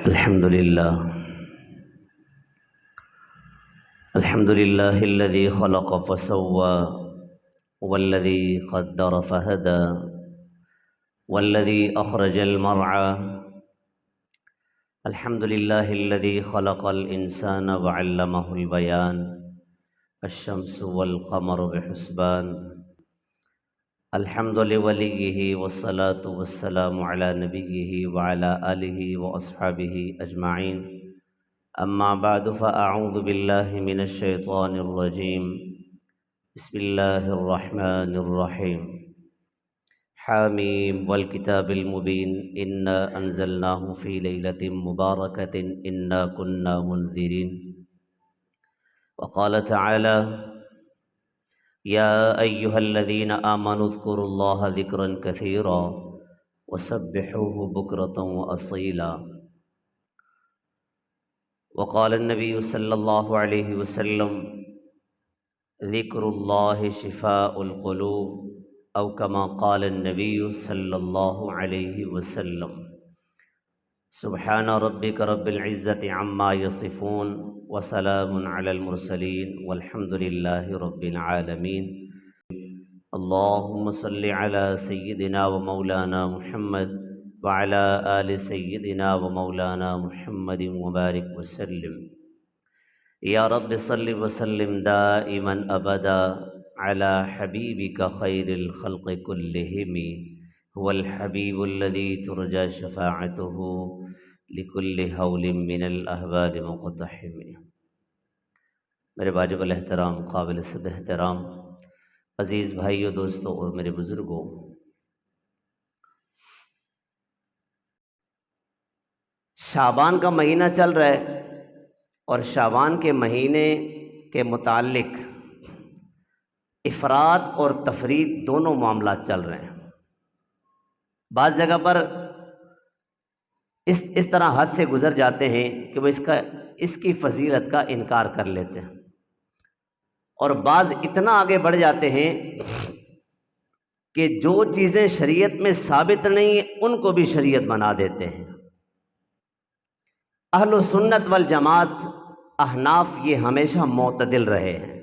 الحمد لله الذي خلق فسوى والذي قدر فهدى والذي أخرج المرعى. الحمد لله الذي خلق الإنسان وعلمه البيان. الشمس والقمر بحسبان. الحمد لوليه والصلاة والسلام على نبيه وعلى آله وأصحابه أجمعين. أما بعد فأعوذ بالله من الشيطان الرجيم. بسم الله الرحمن الرحيم. حاميم والكتاب المبين. إنا أنزلناه في ليلة مباركة إنا كنا منذرين. وقال تعالى: يا أيها الذين آمنوا اذكروا الله ذكرا كثيرا وسبحوه بكرة وأصيلا. وقال النبي صلى الله عليه وسلم: ذكر الله شفاء القلوب، أو كما قال النبي صلى الله عليه وسلم. سبحان ربك رب العزة عما يصفون وسلام على المرسلين والحمد لله رب العالمين. اللهم صل على سيدنا ومولانا محمد وعلى آل سيدنا ومولانا محمد وبارك وسلم. یا رب صل وسلم دائما ابدا على حبیبک خیر الخلق كلهم هو الحبیب الذي ترجى شفاعته لكل حول من الاحوال مقتحم. میرے واجب الاحترام قابل صد احترام عزیز بھائیو، دوستو اور میرے بزرگوں، شعبان کا مہینہ چل رہا ہے اور شعبان کے مہینے کے متعلق افراد اور تفرید دونوں معاملات چل رہے ہیں. بعض جگہ پر اس طرح حد سے گزر جاتے ہیں کہ وہ اس کی فضیلت کا انکار کر لیتے ہیں، اور بعض اتنا آگے بڑھ جاتے ہیں کہ جو چیزیں شریعت میں ثابت نہیں ہیں ان کو بھی شریعت بنا دیتے ہیں. اہل سنت والجماعت احناف یہ ہمیشہ معتدل رہے ہیں.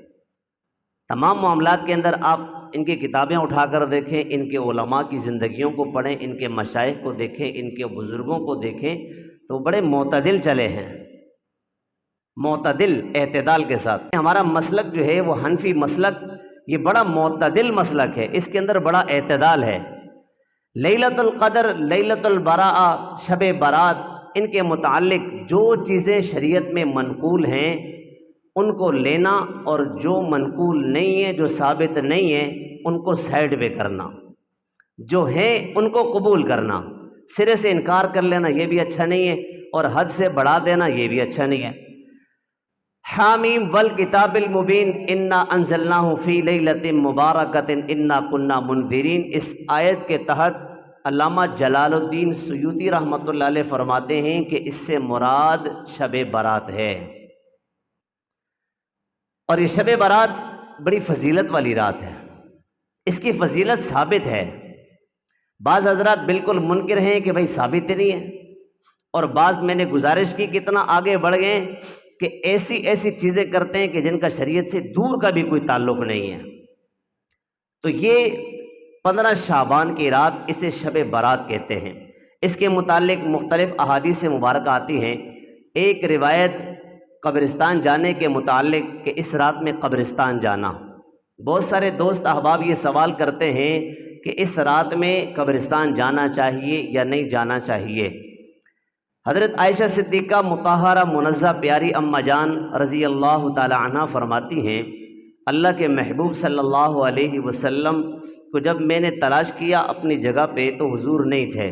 تمام معاملات کے اندر آپ ان کی کتابیں اٹھا کر دیکھیں، ان کے علماء کی زندگیوں کو پڑھیں، ان کے مشائخ کو دیکھیں، ان کے بزرگوں کو دیکھیں تو بڑے معتدل چلے ہیں، معتدل اعتدال کے ساتھ. ہمارا مسلک جو ہے وہ حنفی مسلک، یہ بڑا معتدل مسلک ہے، اس کے اندر بڑا اعتدال ہے. لیلۃ القدر، لیلۃ البراء، شب برات، ان کے متعلق جو چیزیں شریعت میں منقول ہیں ان کو لینا، اور جو منقول نہیں ہیں، جو ثابت نہیں ہیں، ان کو سائڈ پہ کرنا، جو ہیں ان کو قبول کرنا. سرے سے انکار کر لینا یہ بھی اچھا نہیں ہے، اور حد سے بڑھا دینا یہ بھی اچھا نہیں ہے. حامیم والکتاب المبین انا انزلناہ فی لیلۃ مبارکۃ انا کنا منذرین. اس آیت کے تحت علامہ جلال الدین سیوطی رحمۃ اللہ علیہ فرماتے ہیں کہ اس سے مراد شب برات ہے، اور یہ شب برات بڑی فضیلت والی رات ہے، اس کی فضیلت ثابت ہے. بعض حضرات بالکل منکر ہیں کہ بھائی ثابت نہیں ہے، اور بعض میں نے گزارش کی کتنا آگے بڑھ گئے کہ ایسی چیزیں کرتے ہیں کہ جن کا شریعت سے دور کا بھی کوئی تعلق نہیں ہے. تو یہ 15 شعبان کی رات اسے شب برات کہتے ہیں. اس کے متعلق مختلف احادیث مبارکہ آتی ہیں. ایک روایت قبرستان جانے کے متعلق کہ اس رات میں قبرستان جانا. بہت سارے دوست احباب یہ سوال کرتے ہیں کہ اس رات میں قبرستان جانا چاہیے یا نہیں جانا چاہیے. حضرت عائشہ صدیقہ مطہرہ منزہ پیاری اماں جان رضی اللہ تعالی عنہ فرماتی ہیں، اللہ کے محبوب صلی اللہ علیہ وسلم کو جب میں نے تلاش کیا اپنی جگہ پہ تو حضور نہیں تھے،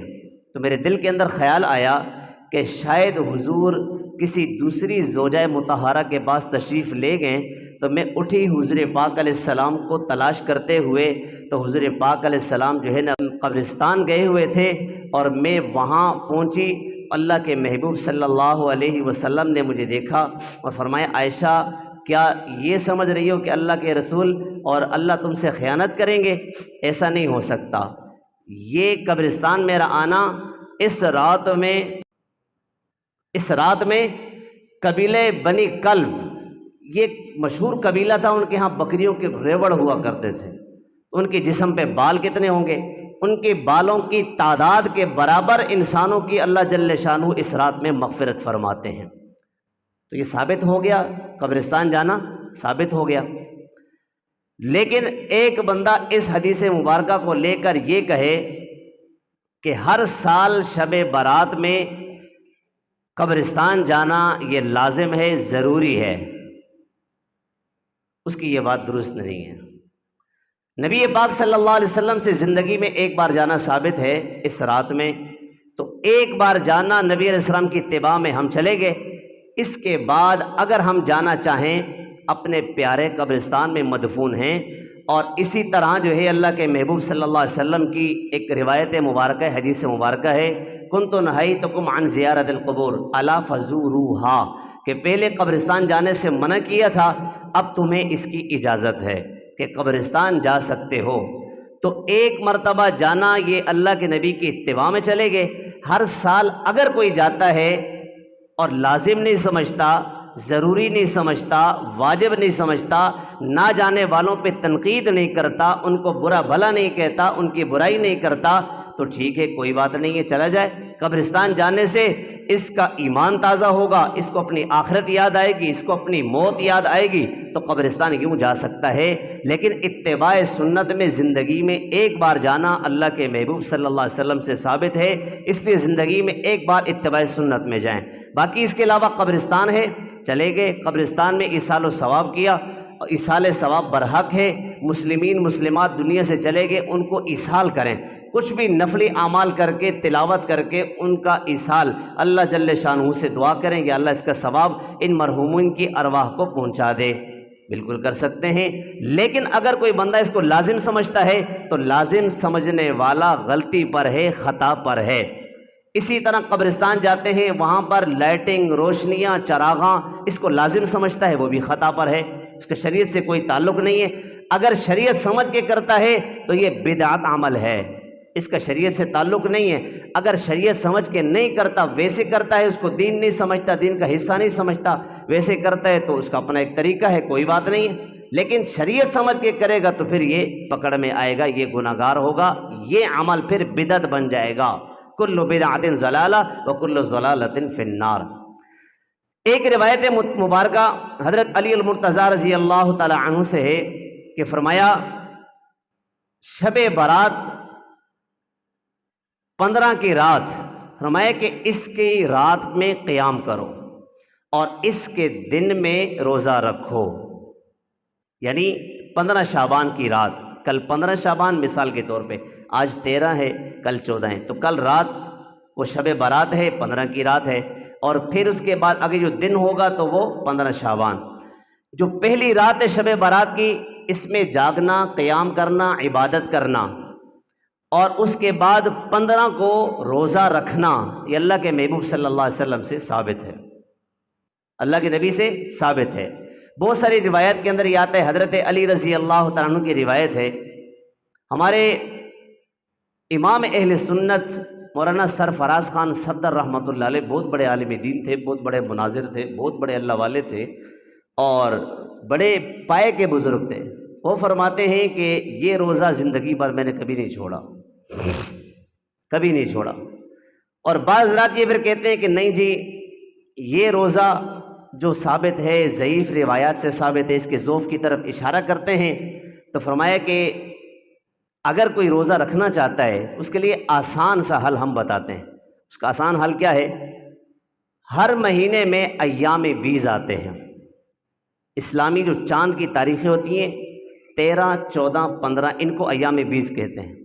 تو میرے دل کے اندر خیال آیا کہ شاید حضور کسی دوسری زوجہ مطہرہ کے پاس تشریف لے گئے. تو میں اٹھی حضور پاک علیہ السلام کو تلاش کرتے ہوئے، تو حضور پاک علیہ السلام جو ہے نا قبرستان گئے ہوئے تھے، اور میں وہاں پہنچی. اللہ کے محبوب صلی اللہ علیہ وسلم نے مجھے دیکھا اور فرمایا، عائشہ کیا یہ سمجھ رہی ہو کہ اللہ کے رسول اور اللہ تم سے خیانت کریں گے؟ ایسا نہیں ہو سکتا. یہ قبرستان میرا آنا اس رات میں اس رات میں قبیلے بنی کلب، یہ مشہور قبیلہ تھا، ان کے ہاں بکریوں کے ریوڑ ہوا کرتے تھے، ان کے جسم پہ بال کتنے ہوں گے؟ ان کے بالوں کی تعداد کے برابر انسانوں کی اللہ جل شانہ اس رات میں مغفرت فرماتے ہیں۔ تو یہ ثابت ہو گیا، قبرستان جانا ثابت ہو گیا۔ لیکن ایک بندہ اس حدیث مبارکہ کو لے کر یہ کہے کہ ہر سال شب برات میں قبرستان جانا یہ لازم ہے، ضروری ہے، اس کی یہ بات درست نہیں ہے۔ نبی پاک صلی اللہ علیہ وسلم سے زندگی میں ایک بار جانا ثابت ہے اس رات میں، تو ایک بار جانا نبی علیہ السلام کی اتباع میں ہم چلے گئے۔ اس کے بعد اگر ہم جانا چاہیں اپنے پیارے قبرستان میں مدفون ہیں، اور اسی طرح جو ہے اللہ کے محبوب صلی اللہ علیہ وسلم کی ایک روایت مبارکہ حدیث مبارکہ ہے، کنت نہیتکم عن زیارت القبور الا فزوروہا، کہ پہلے قبرستان جانے سے منع کیا تھا، اب تمہیں اس کی اجازت ہے کہ قبرستان جا سکتے ہو۔ تو ایک مرتبہ جانا یہ اللہ کے نبی کی اتباع میں چلے گئے۔ ہر سال اگر کوئی جاتا ہے اور لازم نہیں سمجھتا، ضروری نہیں سمجھتا، واجب نہیں سمجھتا، نہ جانے والوں پہ تنقید نہیں کرتا، ان کو برا بھلا نہیں کہتا، ان کی برائی نہیں کرتا، تو ٹھیک ہے، کوئی بات نہیں ہے، چلا جائے۔ قبرستان جانے سے اس کا ایمان تازہ ہوگا، اس کو اپنی آخرت یاد آئے گی، اس کو اپنی موت یاد آئے گی، تو قبرستان یوں جا سکتا ہے۔ لیکن اتباع سنت میں زندگی میں ایک بار جانا اللہ کے محبوب صلی اللہ علیہ وسلم سے ثابت ہے، اس لیے زندگی میں ایک بار اتباع سنت میں جائیں۔ باقی اس کے علاوہ قبرستان ہے، چلے گئے قبرستان میں ایصال و ثواب کیا، ایصال ثواب برحق ہے، مسلمین مسلمات دنیا سے چلے گئے، ان کو ایصال کریں، کچھ بھی نفلی اعمال کر کے تلاوت کر کے ان کا ایصال اللہ جل شانہ سے دعا کریں، یا اللہ اس کا ثواب ان مرحومین کی ارواح کو پہنچا دے، بالکل کر سکتے ہیں۔ لیکن اگر کوئی بندہ اس کو لازم سمجھتا ہے تو لازم سمجھنے والا غلطی پر ہے، خطا پر ہے۔ اسی طرح قبرستان جاتے ہیں، وہاں پر لائٹنگ، روشنیاں، چراغاں، اس کو لازم سمجھتا ہے، وہ بھی خطا پر ہے، اس کا شریعت سے کوئی تعلق نہیں ہے۔ اگر شریعت سمجھ کے کرتا ہے تو یہ بدعت عمل ہے، اس کا شریعت سے تعلق نہیں ہے۔ اگر شریعت سمجھ کے نہیں کرتا، ویسے کرتا ہے، اس کو دین نہیں سمجھتا، دین کا حصہ نہیں سمجھتا، ویسے کرتا ہے، تو اس کا اپنا ایک طریقہ ہے، کوئی بات نہیں ہے۔ لیکن شریعت سمجھ کے کرے گا تو پھر یہ پکڑ میں آئے گا، یہ گناہگار ہوگا، یہ عمل پھر بدعت بن جائے گا۔ کل بدعت ضلالہ وکل ضلالۃ فی النار۔ ایک روایت مبارکہ حضرت علی المرتضیٰ رضی اللہ تعالی عنہ سے ہے کہ فرمایا شب برات 15 کی رات، فرمایا کہ اس کی رات میں قیام کرو اور اس کے دن میں روزہ رکھو، یعنی 15 شعبان کی رات، کل 15 شعبان مثال کے طور پہ، آج 13 ہے، کل 14 ہے، تو کل رات وہ شب برات ہے، 15 کی رات ہے، اور پھر اس کے بعد آگے جو دن ہوگا تو وہ 15 شعبان۔ جو پہلی رات ہے شب برات کی، اس میں جاگنا، قیام کرنا، عبادت کرنا، اور اس کے بعد 15 کو روزہ رکھنا، یہ اللہ کے محبوب صلی اللہ علیہ وسلم سے ثابت ہے، اللہ کے نبی سے ثابت ہے۔ بہت ساری روایت کے اندر یہ آتا ہے، حضرت علی رضی اللہ تعالیٰ عنہ کی روایت ہے، ہمارے امام اہل سنت مولانا سرفراز خان صفدر رحمۃ اللہ علیہ بہت بڑے عالم دین تھے، بہت بڑے مناظر تھے، بہت بڑے اللہ والے تھے، اور بڑے پائے کے بزرگ تھے۔ وہ فرماتے ہیں کہ یہ روزہ زندگی بھر میں نے کبھی نہیں چھوڑا، کبھی نہیں چھوڑا۔ اور بعض رات یہ پھر کہتے ہیں کہ نہیں جی، یہ روزہ جو ثابت ہے ضعیف روایات سے ثابت ہے، اس کے ضعف کی طرف اشارہ کرتے ہیں۔ تو فرمایا کہ اگر کوئی روزہ رکھنا چاہتا ہے اس کے لیے آسان سا حل ہم بتاتے ہیں۔ اس کا آسان حل کیا ہے؟ ہر مہینے میں ایام بیض آتے ہیں، اسلامی جو چاند کی تاریخیں ہوتی ہیں 13، 14، 15، ان کو ایام بیض کہتے ہیں۔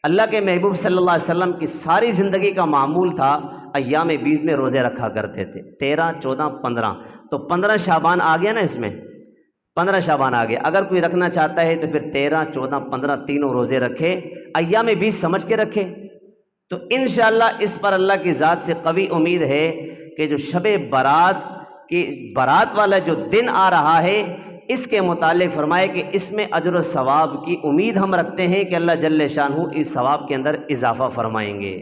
اللہ کے محبوب صلی اللہ علیہ وسلم کی ساری زندگی کا معمول تھا ایام بیض میں روزے رکھا کرتے تھے، 13، 14، 15۔ تو 15 شعبان آ گیا نا، اس میں 15 شعبان آ گیا۔ اگر کوئی رکھنا چاہتا ہے تو پھر 13، 14، 15 تینوں روزے رکھے، ایام بیض سمجھ کے رکھے، تو انشاءاللہ اس پر اللہ کی ذات سے قوی امید ہے کہ جو شب برات کی برات والا جو دن آ رہا ہے، اس کے متعلق فرمائے کہ اس میں اجر و ثواب کی امید ہم رکھتے ہیں کہ اللہ جل شانہ اس ثواب کے اندر اضافہ فرمائیں گے۔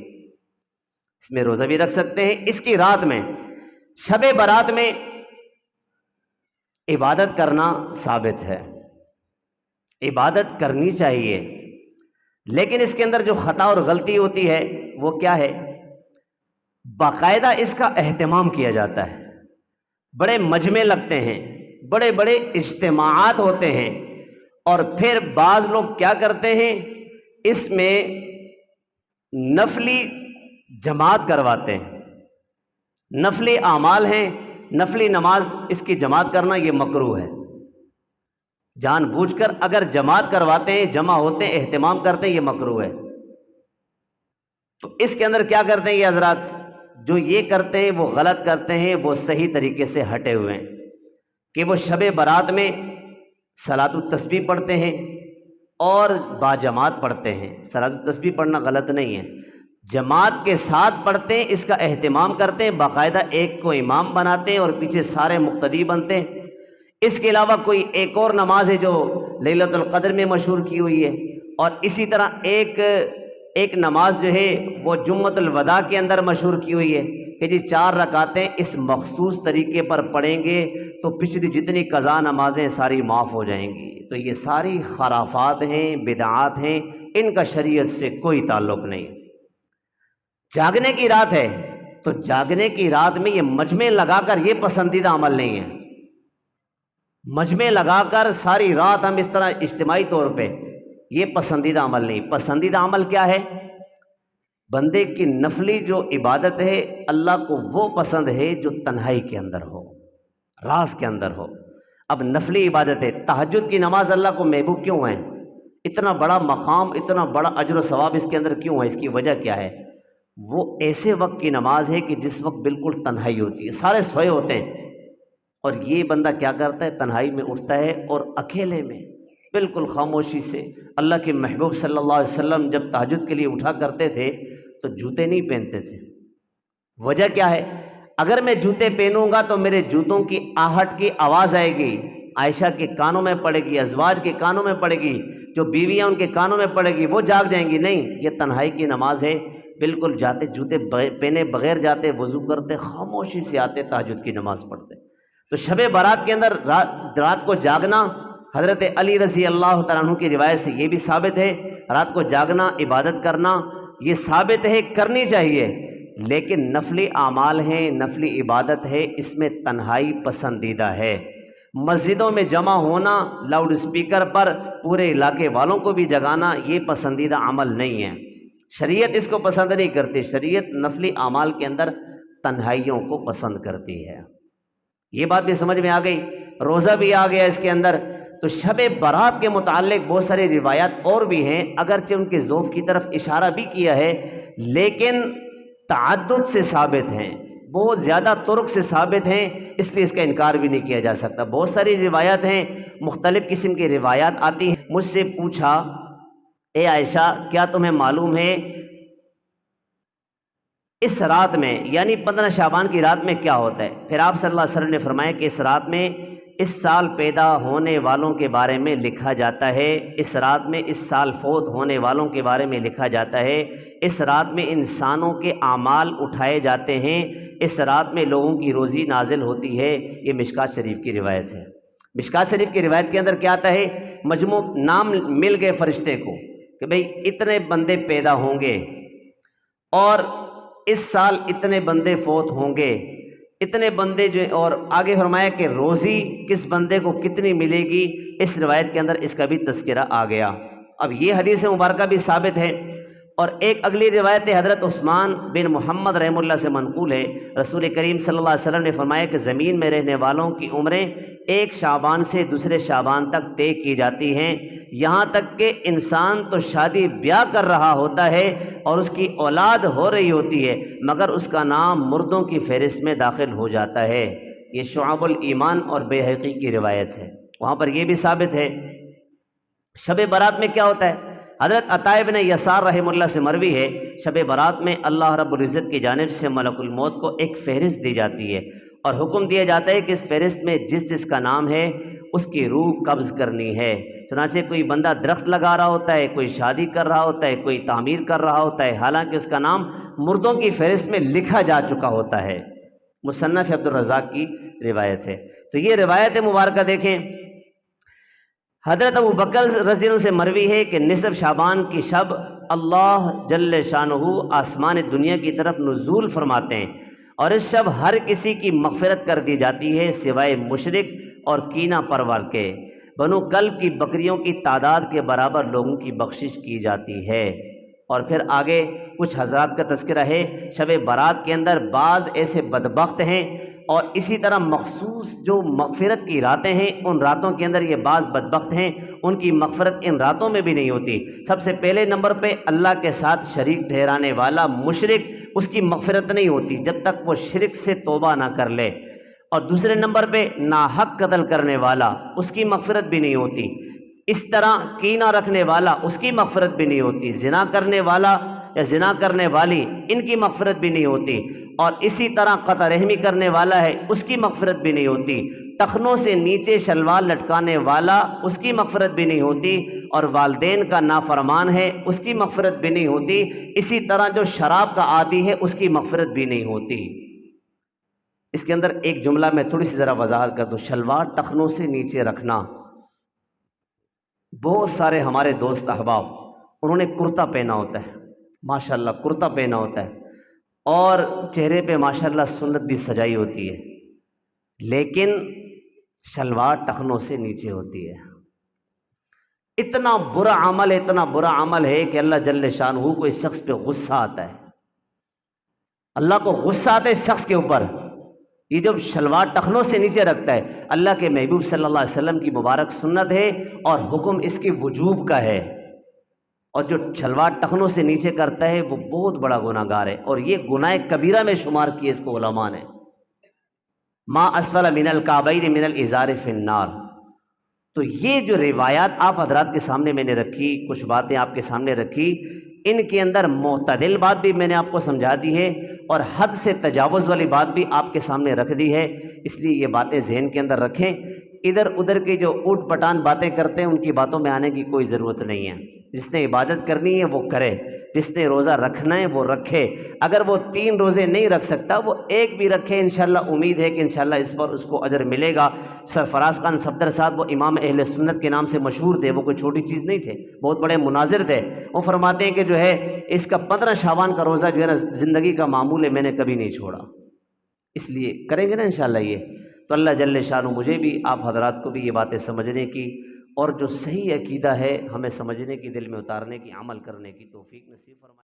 اس میں روزہ بھی رکھ سکتے ہیں، اس کی رات میں شب برات میں عبادت کرنا ثابت ہے، عبادت کرنی چاہیے، لیکن اس کے اندر جو خطا اور غلطی ہوتی ہے وہ کیا ہے؟ باقاعدہ اس کا اہتمام کیا جاتا ہے، بڑے مجمع لگتے ہیں، بڑے بڑے اجتماعات ہوتے ہیں، اور پھر بعض لوگ کیا کرتے ہیں، اس میں نفلی جماعت کرواتے ہیں، نفلی اعمال ہیں، نفلی نماز اس کی جماعت کرنا یہ مکروہ ہے، جان بوجھ کر اگر جماعت کرواتے ہیں، جمع ہوتے ہیں، اہتمام کرتے ہیں، یہ مکروہ ہے۔ تو اس کے اندر کیا کرتے ہیں یہ حضرات؟ جو یہ کرتے ہیں وہ غلط کرتے ہیں، وہ صحیح طریقے سے ہٹے ہوئے ہیں کہ وہ شب برات میں صلاۃ التسبیح پڑھتے ہیں اور باجماعت پڑھتے ہیں۔ صلاۃ التسبیح پڑھنا غلط نہیں ہے، جماعت کے ساتھ پڑھتے ہیں، اس کا اہتمام کرتے ہیں، باقاعدہ ایک کو امام بناتے ہیں اور پیچھے سارے مقتدی بنتے ہیں۔ اس کے علاوہ کوئی ایک اور نماز ہے جو لیلۃ القدر میں مشہور کی ہوئی ہے، اور اسی طرح ایک نماز جو ہے وہ جمعۃ الوداع کے اندر مشہور کی ہوئی ہے کہ جی 4 رکعتیں اس مخصوص طریقے پر پڑھیں گے تو پچھلی جتنی قضا نمازیں ساری معاف ہو جائیں گی۔ تو یہ ساری خرافات ہیں، بدعات ہیں، ان کا شریعت سے کوئی تعلق نہیں۔ جاگنے کی رات ہے تو جاگنے کی رات میں یہ مجمع لگا کر یہ پسندیدہ عمل نہیں ہے، مجمع لگا کر ساری رات ہم اس طرح اجتماعی طور پہ، یہ پسندیدہ عمل نہیں۔ پسندیدہ عمل کیا ہے؟ بندے کی نفلی جو عبادت ہے اللہ کو وہ پسند ہے جو تنہائی کے اندر ہو، راز کے اندر ہو۔ اب نفلی عبادت ہے، تہجد کی نماز اللہ کو محبوب کیوں ہے؟ اتنا بڑا مقام، اتنا بڑا اجر و ثواب اس کے اندر کیوں ہے؟ اس کی وجہ کیا ہے؟ وہ ایسے وقت کی نماز ہے کہ جس وقت بالکل تنہائی ہوتی ہے، سارے سوئے ہوتے ہیں، اور یہ بندہ کیا کرتا ہے؟ تنہائی میں اٹھتا ہے اور اکیلے میں بالکل خاموشی سے۔ اللہ کے محبوب صلی اللہ علیہ وسلم جب تہجد کے لیے اٹھا کرتے تھے تو جوتے نہیں پہنتے تھے۔ وجہ کیا ہے؟ اگر میں جوتے پہنوں گا تو میرے جوتوں کی آہٹ کی آواز آئے گی، عائشہ کے کانوں میں پڑے گی، ازواج کے کانوں میں پڑے گی، جو بیویاں ان کے کانوں میں پڑے گی، وہ جاگ جائیں گی۔ نہیں، یہ تنہائی کی نماز ہے، بالکل جاتے جوتے پہنے بغیر جاتے، وضو کرتے، خاموشی سے آتے، تہجد کی نماز پڑھتے۔ تو شب برات کے اندر رات کو جاگنا، حضرت علی رضی اللہ تعالیٰ عنہ کی روایت سے یہ بھی ثابت ہے، رات کو جاگنا، عبادت کرنا، یہ ثابت ہے، کرنی چاہیے، لیکن نفلی اعمال ہیں، نفلی عبادت ہے، اس میں تنہائی پسندیدہ ہے۔ مسجدوں میں جمع ہونا، لاؤڈ اسپیکر پر پورے علاقے والوں کو بھی جگانا، یہ پسندیدہ عمل نہیں ہے، شریعت اس کو پسند نہیں کرتی۔ شریعت نفلی اعمال کے اندر تنہائیوں کو پسند کرتی ہے۔ یہ بات بھی سمجھ میں آ گئی، روزہ بھی آ گیا اس کے اندر۔ تو شب برات کے متعلق بہت ساری روایات اور بھی ہیں، اگرچہ ان کے ذوف کی طرف اشارہ بھی کیا ہے، لیکن تعدد سے ثابت ہیں، بہت زیادہ طرق سے ثابت ہیں، اس لیے اس کا انکار بھی نہیں کیا جا سکتا۔ بہت ساری روایات ہیں، مختلف قسم کی روایات آتی ہیں۔ مجھ سے پوچھا، اے عائشہ کیا تمہیں معلوم ہے اس رات میں، یعنی 15 شعبان کی رات میں کیا ہوتا ہے؟ پھر آپ صلی اللہ علیہ وسلم نے فرمایا کہ اس رات میں اس سال پیدا ہونے والوں کے بارے میں لکھا جاتا ہے، اس رات میں اس سال فوت ہونے والوں کے بارے میں لکھا جاتا ہے، اس رات میں انسانوں کے اعمال اٹھائے جاتے ہیں، اس رات میں لوگوں کی روزی نازل ہوتی ہے۔ یہ مشکات شریف کی روایت ہے۔ مشکات شریف کی روایت کے اندر کیا آتا ہے؟ مجموع نام مل گئے فرشتے کو کہ بھئی اتنے بندے پیدا ہوں گے اور اس سال اتنے بندے فوت ہوں گے، اتنے بندے جو، اور آگے فرمایا کہ روزی کس بندے کو کتنی ملے گی، اس روایت کے اندر اس کا بھی تذکرہ آ گیا۔ اب یہ حدیث مبارکہ بھی ثابت ہے، اور ایک اگلی روایت حضرت عثمان بن محمد رحمہ اللہ سے منقول ہے، رسول کریم صلی اللہ علیہ وسلم نے فرمایا کہ زمین میں رہنے والوں کی عمریں ایک شعبان سے دوسرے شعبان تک طے کی جاتی ہیں، یہاں تک کہ انسان تو شادی بیاہ کر رہا ہوتا ہے اور اس کی اولاد ہو رہی ہوتی ہے، مگر اس کا نام مردوں کی فہرست میں داخل ہو جاتا ہے۔ یہ شعب الایمان اور بیہقی کی روایت ہے، وہاں پر یہ بھی ثابت ہے۔ شب برات میں کیا ہوتا ہے؟ حضرت عطا بن یسار رحمہ اللہ سے مروی ہے، شب برات میں اللہ رب العزت کی جانب سے ملک الموت کو ایک فہرست دی جاتی ہے اور حکم دیا جاتا ہے کہ اس فہرست میں جس جس کا نام ہے اس کی روح قبض کرنی ہے۔ چنانچہ کوئی بندہ درخت لگا رہا ہوتا ہے، کوئی شادی کر رہا ہوتا ہے، کوئی تعمیر کر رہا ہوتا ہے، حالانکہ اس کا نام مردوں کی فہرست میں لکھا جا چکا ہوتا ہے۔ مصنف عبدالرزاق کی روایت ہے۔ تو یہ روایت مبارکہ دیکھیں، حضرت ابو بکر رضی اللہ عنہ سے مروی ہے کہ نصف شعبان کی شب اللہ جل شانہ آسمان دنیا کی طرف نزول فرماتے ہیں، اور اس شب ہر کسی کی مغفرت کر دی جاتی ہے سوائے مشرک اور کینہ پرور کے۔ بنو کلب کی بکریوں کی تعداد کے برابر لوگوں کی بخشش کی جاتی ہے۔ اور پھر آگے کچھ حضرات کا تذکرہ ہے، شب برات کے اندر بعض ایسے بدبخت ہیں، اور اسی طرح مخصوص جو مغفرت کی راتیں ہیں ان راتوں کے اندر یہ بعض بدبخت ہیں، ان کی مغفرت ان راتوں میں بھی نہیں ہوتی۔ سب سے پہلے نمبر پہ اللہ کے ساتھ شریک ٹھہرانے والا مشرک، اس کی مغفرت نہیں ہوتی جب تک وہ شرک سے توبہ نہ کر لے۔ اور دوسرے نمبر پہ ناحق قتل کرنے والا، اس کی مغفرت بھی نہیں ہوتی۔ اس طرح کینہ رکھنے والا، اس کی مغفرت بھی نہیں ہوتی۔ زنا کرنے والا یا زنا کرنے والی، ان کی مغفرت بھی نہیں ہوتی۔ اور اسی طرح قطع رحمی کرنے والا ہے، اس کی مغفرت بھی نہیں ہوتی۔ ٹخنوں سے نیچے شلوار لٹکانے والا، اس کی مغفرت بھی نہیں ہوتی۔ اور والدین کا نافرمان ہے، اس کی مغفرت بھی نہیں ہوتی۔ اسی طرح جو شراب کا عادی ہے، اس کی مغفرت بھی نہیں ہوتی۔ اس کے اندر ایک جملہ میں تھوڑی سی ذرا وضاحت کر دوں، شلوار ٹخنوں سے نیچے رکھنا۔ بہت سارے ہمارے دوست احباب، انہوں نے کرتا پہنا ہوتا ہے، ماشاءاللہ کرتا پہنا ہوتا ہے، اور چہرے پہ ماشاءاللہ سنت بھی سجائی ہوتی ہے، لیکن شلوار ٹخنوں سے نیچے ہوتی ہے۔ اتنا برا عمل ہے، اتنا برا عمل ہے کہ اللہ جل شانہ کو اس شخص پہ غصہ آتا ہے۔ اللہ کو غصہ آتا ہے اس شخص کے اوپر، یہ جب شلوار ٹخنوں سے نیچے رکھتا ہے۔ اللہ کے محبوب صلی اللہ علیہ وسلم کی مبارک سنت ہے، اور حکم اس کے وجوب کا ہے، اور جو شلوار ٹخنوں سے نیچے کرتا ہے وہ بہت بڑا گناہ گار ہے، اور یہ گناہ کبیرہ میں شمار کیے اس کو علماء نے۔ ما اسفل من الکعبین من الازار فی النار۔ تو یہ جو روایات آپ حضرات کے سامنے میں نے رکھی، کچھ باتیں آپ کے سامنے رکھی، ان کے اندر معتدل بات بھی میں نے آپ کو سمجھا دی ہے، اور حد سے تجاوز والی بات بھی آپ کے سامنے رکھ دی ہے۔ اس لیے یہ باتیں ذہن کے اندر رکھیں، ادھر ادھر کی جو اوٹ پٹان باتیں کرتے ہیں ان کی باتوں میں آنے کی کوئی ضرورت نہیں ہے۔ جس نے عبادت کرنی ہے وہ کرے، جس نے روزہ رکھنا ہے وہ رکھے۔ اگر وہ 3 روزے نہیں رکھ سکتا وہ ایک بھی رکھے، انشاءاللہ امید ہے کہ انشاءاللہ اس پر اس کو اجر ملے گا۔ سرفراز خان صفدر صاحب، وہ امام اہل سنت کے نام سے مشہور تھے، وہ کوئی چھوٹی چیز نہیں تھے، بہت بڑے مناظر تھے۔ وہ فرماتے ہیں کہ جو ہے اس کا 15 شعبان کا روزہ جو ہے نا زندگی کا معمول ہے، میں نے کبھی نہیں چھوڑا۔ اس لیے کریں گے نا انشاءاللہ یہ تو اللہ جل شانہ مجھے بھی آپ حضرات کو بھی یہ باتیں سمجھنے کی، اور جو صحیح عقیدہ ہے ہمیں سمجھنے کی، دل میں اتارنے کی، عمل کرنے کی توفیق نصیب فرمائے۔